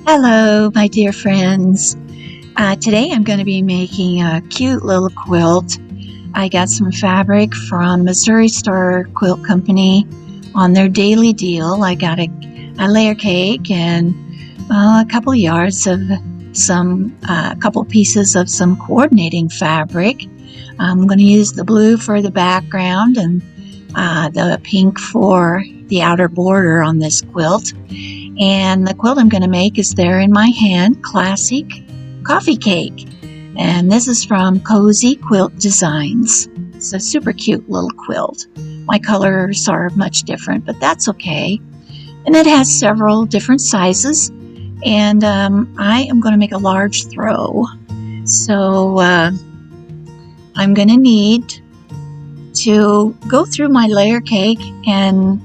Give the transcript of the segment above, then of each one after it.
Hello, my dear friends. Today I'm going to be making a cute little quilt. I got some fabric from Missouri Star Quilt Company on their daily deal. I got a layer cake and a couple yards of a couple pieces of some coordinating fabric. I'm going to use the blue for the background and the pink for the outer border on this quilt. And the quilt I'm going to make is there in my hand, Classic Coffee Cake. And this is from Cozy Quilt Designs. It's a super cute little quilt. My colors are much different, but that's okay. And it has several different sizes. And I am going to make a large throw. So I'm going to need to go through my layer cake and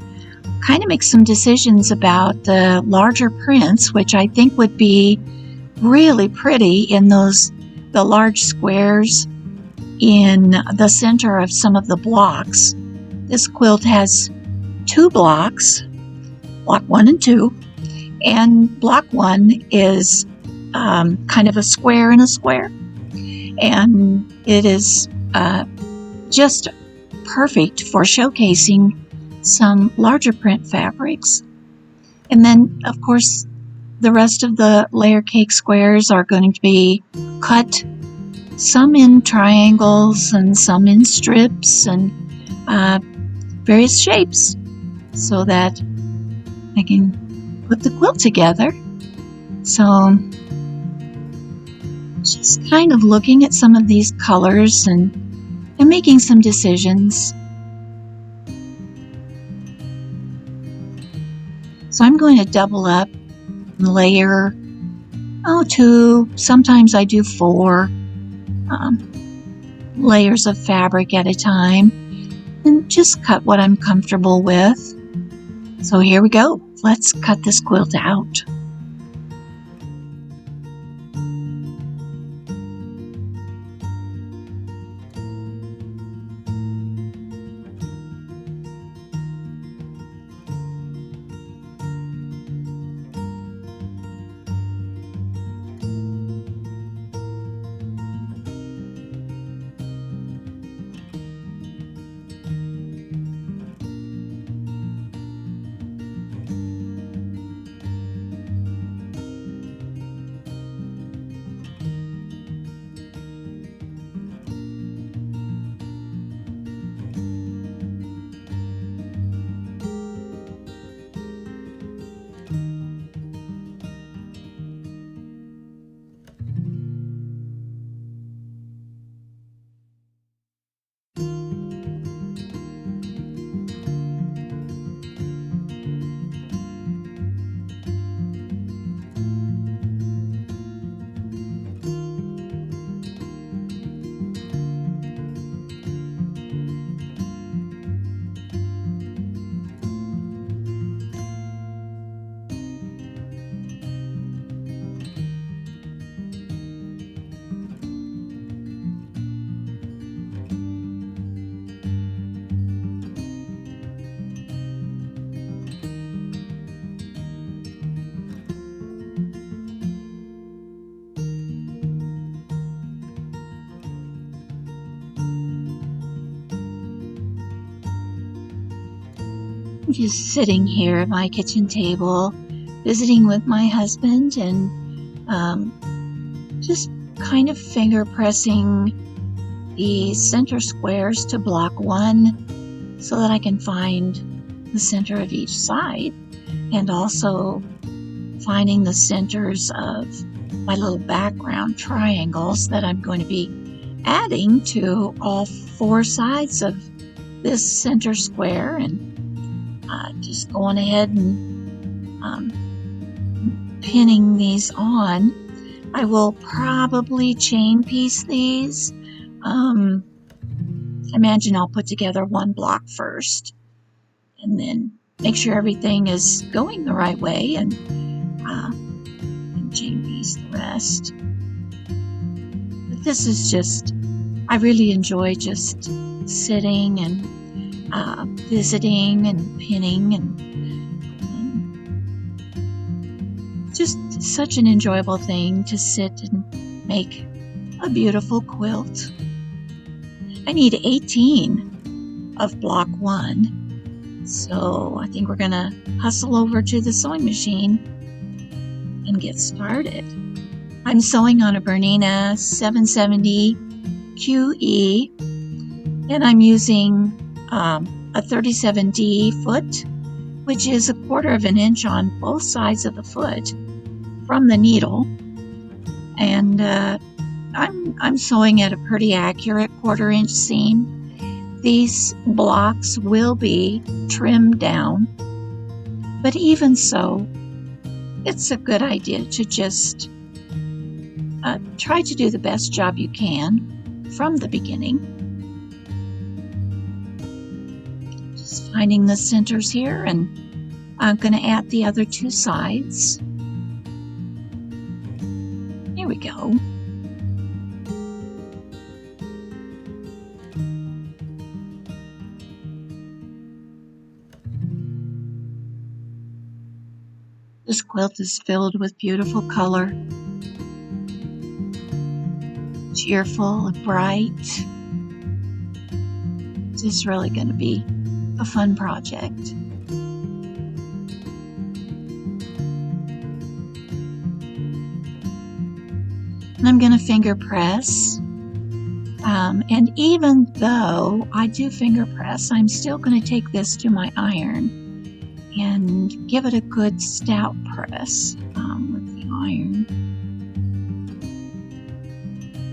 kind of make some decisions about the larger prints, which I think would be really pretty in the large squares in the center of some of the blocks. This quilt has two blocks, block 1 and 2, and block 1 is kind of a square in a square, and it is just perfect for showcasing some larger print fabrics. And then, of course, the rest of the layer cake squares are going to be cut, some in triangles and some in strips and various shapes, so that I can put the quilt together. So just kind of looking at some of these colors and making some decisions. So I'm going to double up and layer 2, sometimes I do 4 layers of fabric at a time, and just cut what I'm comfortable with. So here we go. Let's cut this quilt out. I'm just sitting here at my kitchen table, visiting with my husband, and just kind of finger pressing the center squares to block 1 so that I can find the center of each side, and also finding the centers of my little background triangles that I'm going to be adding to all 4 sides of this center square, and just going ahead and pinning these on. I will probably chain piece these. I imagine I'll put together 1 block first and then make sure everything is going the right way, and chain piece the rest. But this is just, I really enjoy just sitting and visiting and pinning and just such an enjoyable thing to sit and make a beautiful quilt. I need 18 of block 1, so I think we're gonna hustle over to the sewing machine and get started. I'm sewing on a Bernina 770 QE, and I'm using a 37D foot, which is 1/4 of an inch on both sides of the foot from the needle, and I'm sewing at a pretty accurate 1/4 inch seam. These blocks will be trimmed down, but even so, it's a good idea to just try to do the best job you can from the beginning. Just finding the centers here, and I'm going to add the other 2 sides. Here we go. This quilt is filled with beautiful color, cheerful and bright. This is really going to be a fun project. And I'm going to finger press. And even though I do finger press, I'm still going to take this to my iron and give it a good stout press with the iron.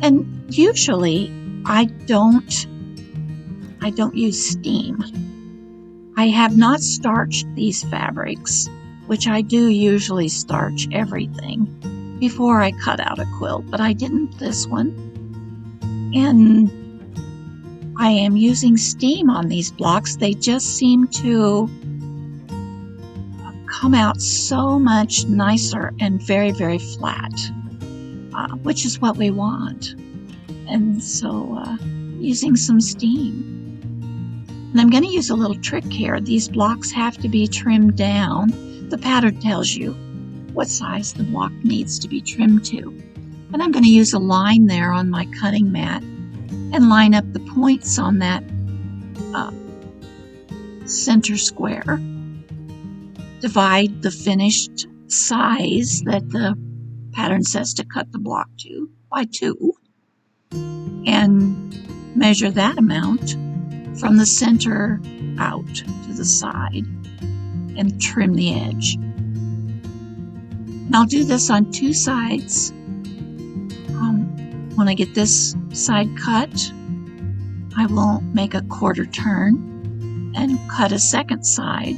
And usually I don't use steam. I have not starched these fabrics, which I do usually starch everything before I cut out a quilt, but I didn't this one. And I am using steam on these blocks. They just seem to come out so much nicer and very, very flat, which is what we want. And so using some steam. And I'm going to use a little trick here. These blocks have to be trimmed down. The pattern tells you what size the block needs to be trimmed to. And I'm going to use a line there on my cutting mat and line up the points on that center square. Divide the finished size that the pattern says to cut the block to by 2, and measure that amount from the center out to the side and trim the edge. And I'll do this on 2 sides. When I get this side cut, I will make a 1/4 turn and cut a second side.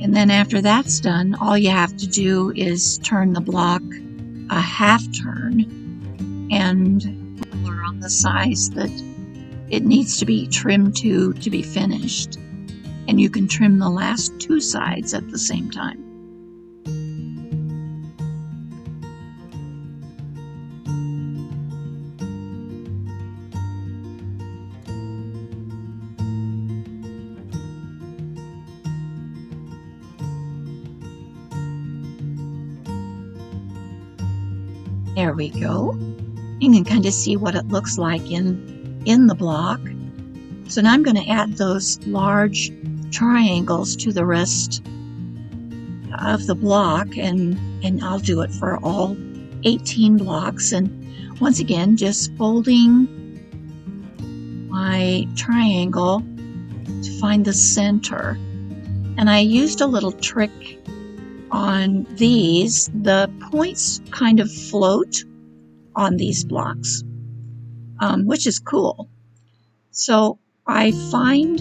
And then after that's done, all you have to do is turn the block a 1/2 turn and color on the size that it needs to be trimmed to be finished. And you can trim the last 2 sides at the same time. There we go. You can kind of see what it looks like in the block. So now I'm going to add those large triangles to the rest of the block, and I'll do it for all 18 blocks. And once again, just folding my triangle to find the center. And I used a little trick on these. The points kind of float on these blocks, which is cool. So I find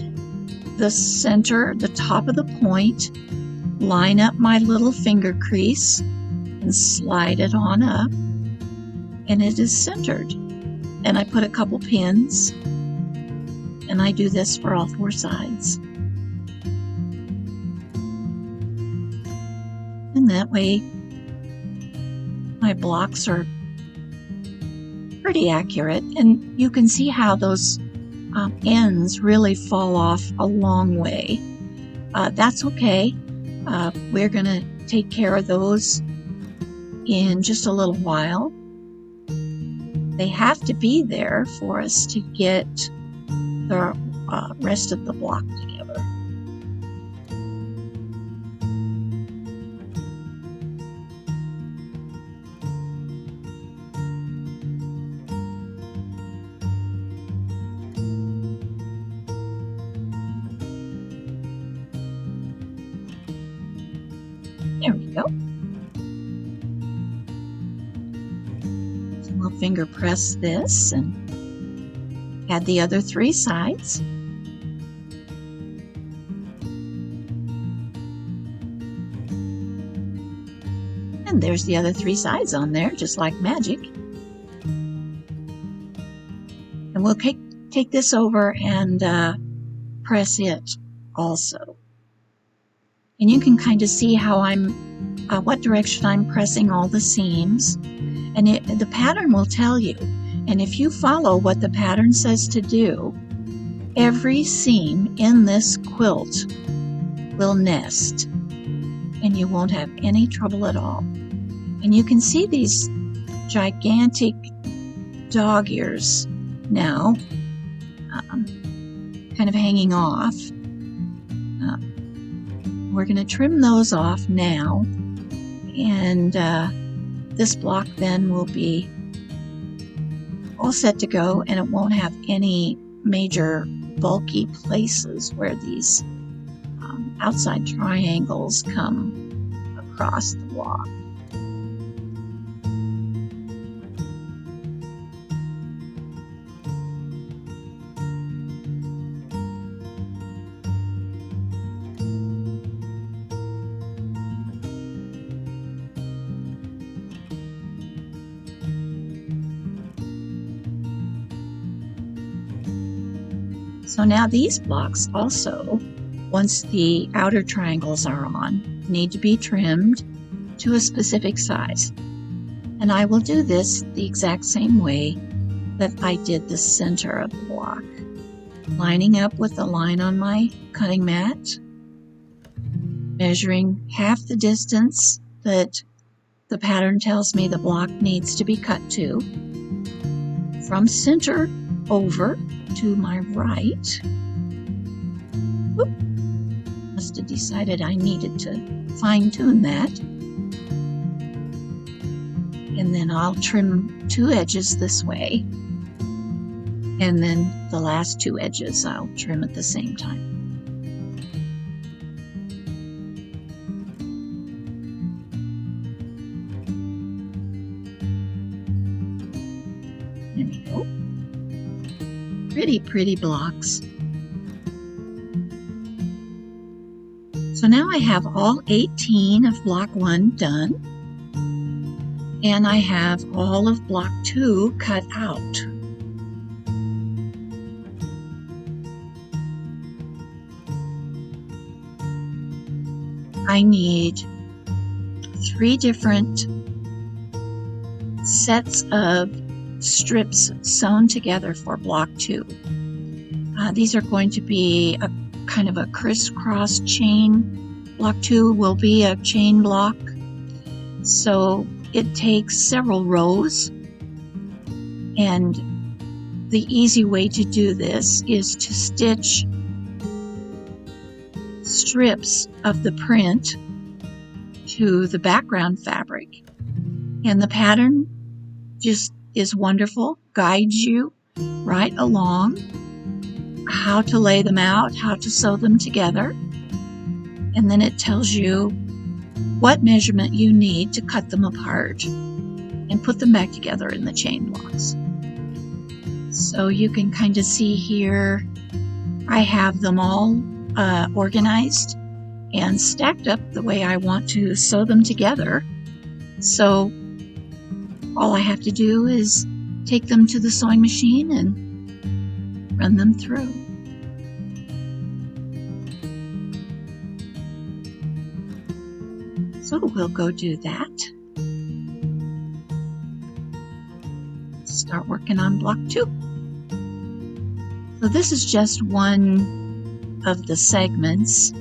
the center, the top of the point, line up my little finger crease and slide it on up, and it is centered. And I put a couple pins, and I do this for all 4 sides. And that way my blocks are pretty accurate, and you can see how those ends really fall off a long way. That's okay. We're going to take care of those in just a little while. They have to be there for us to get the rest of the block together. There we go. So we'll finger press this and add the other 3 sides. And there's the other 3 sides on there, just like magic. And we'll take this over and press it also. And you can kind of see how what direction I'm pressing all the seams. And the pattern will tell you. And if you follow what the pattern says to do, every seam in this quilt will nest. And you won't have any trouble at all. And you can see these gigantic dog ears now, kind of hanging off. We're going to trim those off now, and this block then will be all set to go, and it won't have any major bulky places where these outside triangles come across the block. So now these blocks also, once the outer triangles are on, need to be trimmed to a specific size. And I will do this the exact same way that I did the center of the block, lining up with the line on my cutting mat, measuring half the distance that the pattern tells me the block needs to be cut to, from center over to my right. Oop. Must have decided I needed to fine-tune that. And then I'll trim 2 edges this way. And then the last 2 edges I'll trim at the same time. There we go. Pretty blocks. So now I have all 18 of block 1 done, and I have all of block 2 cut out. I need 3 different sets of strips sewn together for block 2. These are going to be a kind of a crisscross chain. Block 2 will be a chain block, so it takes several rows, and the easy way to do this is to stitch strips of the print to the background fabric, and the pattern just is wonderful, guides you right along how to lay them out, how to sew them together, and then it tells you what measurement you need to cut them apart and put them back together in the chain blocks. So you can kind of see here, I have them all organized and stacked up the way I want to sew them together. So all I have to do is take them to the sewing machine and run them through. So we'll go do that. Start working on block 2. So this is just one of the segments.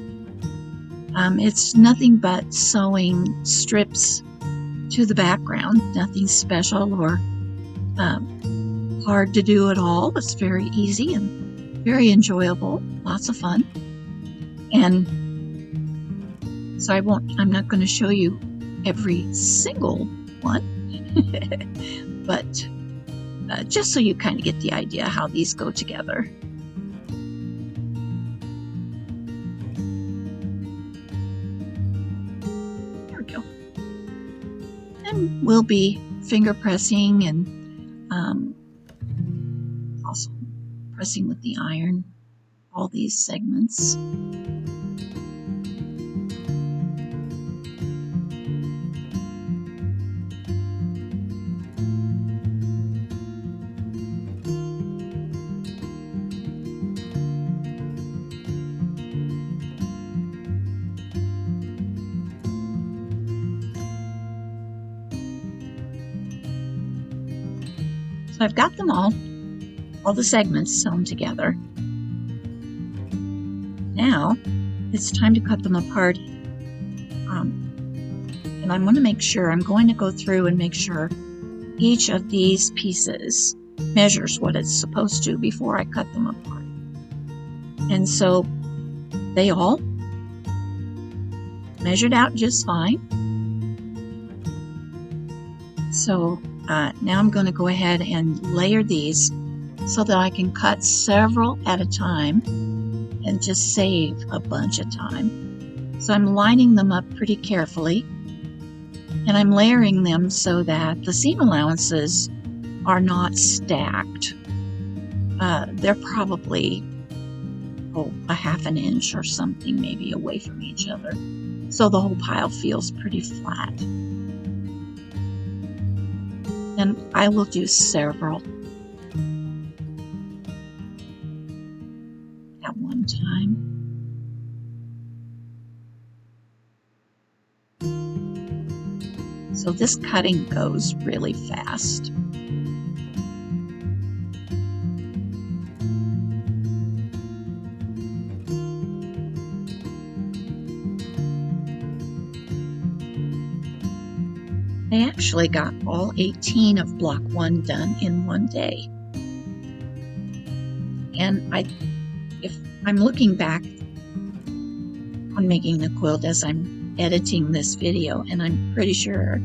It's nothing but sewing strips to the background, nothing special or hard to do at all. It's very easy and very enjoyable, lots of fun. And so I'm not going to show you every single one, but just so you kind of get the idea how these go together. There we go. And we'll be finger pressing and also pressing with the iron all these segments. So I've got them all the segments sewn together. Now it's time to cut them apart. And I'm going to make sure, I'm going to go through and make sure each of these pieces measures what it's supposed to before I cut them apart. And so they all measured out just fine. So now I'm going to go ahead and layer these so that I can cut several at a time and just save a bunch of time. So I'm lining them up pretty carefully, and I'm layering them so that the seam allowances are not stacked. They're probably a half an inch or something maybe away from each other, so the whole pile feels pretty flat. And I will do several at one time. So this cutting goes really fast. I actually got all 18 of block 1 done in one day. And if I'm looking back on making the quilt as I'm editing this video, and I'm pretty sure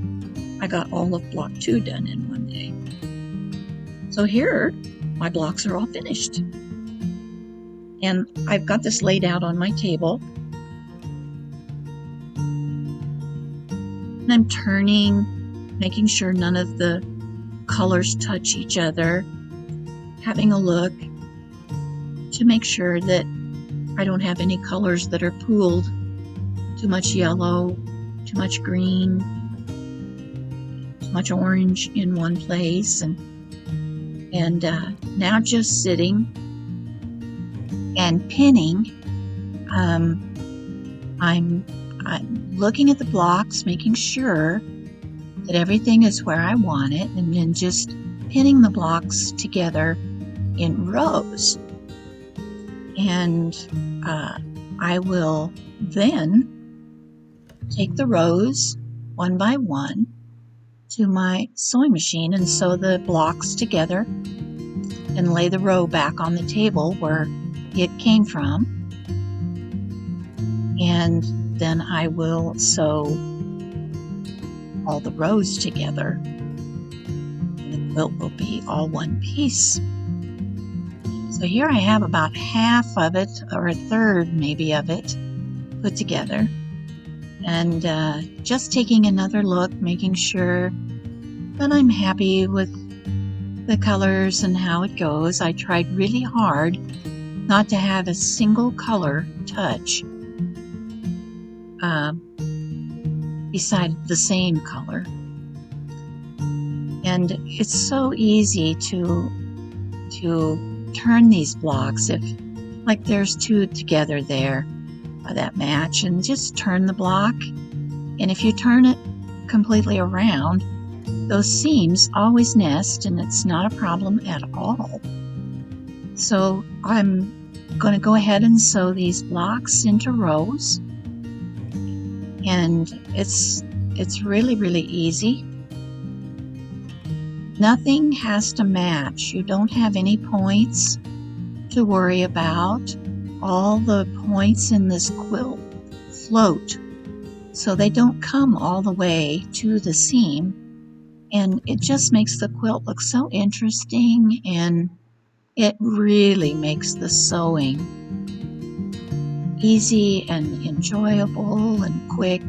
I got all of block 2 done in one day. So here, my blocks are all finished. And I've got this laid out on my table. And I'm turning, making sure none of the colors touch each other, having a look to make sure that I don't have any colors that are pooled, too much yellow, too much green, too much orange in one place, and now just sitting and pinning. I'm looking at the blocks, making sure that everything is where I want it, and then just pinning the blocks together in rows. And I will then take the rows one by one to my sewing machine and sew the blocks together and lay the row back on the table where it came from. And then I will sew all the rows together, and the quilt will be all one piece. So here I have about half of it, or a third maybe of it, put together, and just taking another look, making sure that I'm happy with the colors and how it goes. I tried really hard not to have a single color touch beside the same color. And it's so easy to turn these blocks, if like there's two together there that match, and just turn the block, and if you turn it completely around, those seams always nest, and it's not a problem at all. So I'm going to go ahead and sew these blocks into rows, and it's really, really easy. Nothing has to match. You don't have any points to worry about. All the points in this quilt float, so they don't come all the way to the seam, and it just makes the quilt look so interesting, and it really makes the sewing easy and enjoyable and quick.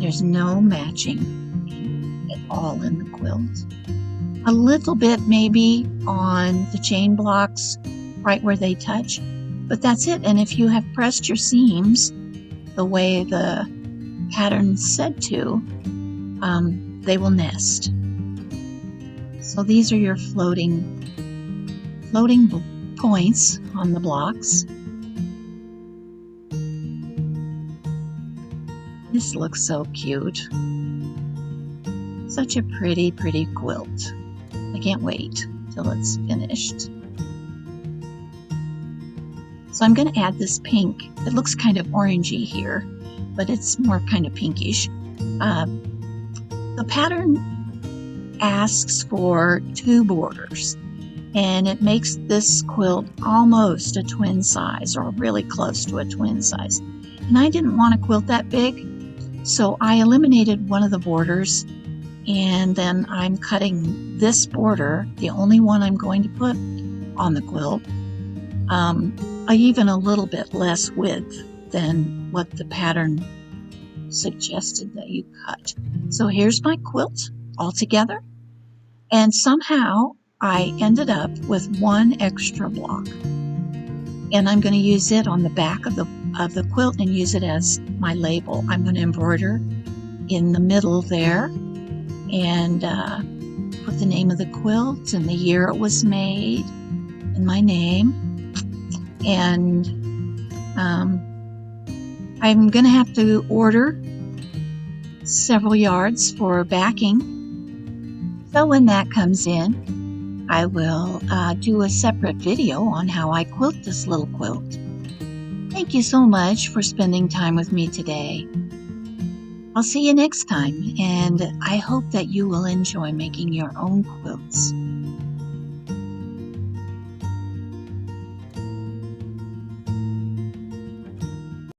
There's no matching at all in the quilt. A little bit maybe on the chain blocks right where they touch, but that's it. And if you have pressed your seams the way the pattern said to, they will nest. So these are your floating points on the blocks. This looks so cute. Such a pretty, pretty quilt. I can't wait till it's finished. So I'm going to add this pink. It looks kind of orangey here, but it's more kind of pinkish. The pattern asks for 2 borders, and it makes this quilt almost a twin size, or really close to a twin size. And I didn't want a quilt that big, so I eliminated one of the borders, and then I'm cutting this border, the only one I'm going to put on the quilt, even a little bit less width than what the pattern suggested that you cut. So here's my quilt all together, and somehow I ended up with 1 extra block, and I'm going to use it on the back of the quilt and use it as my label. I'm going to embroider in the middle there and put the name of the quilt and the year it was made and my name. And I'm going to have to order several yards for backing. So when that comes in, I will do a separate video on how I quilt this little quilt. Thank you so much for spending time with me today. I'll see you next time, and I hope that you will enjoy making your own quilts.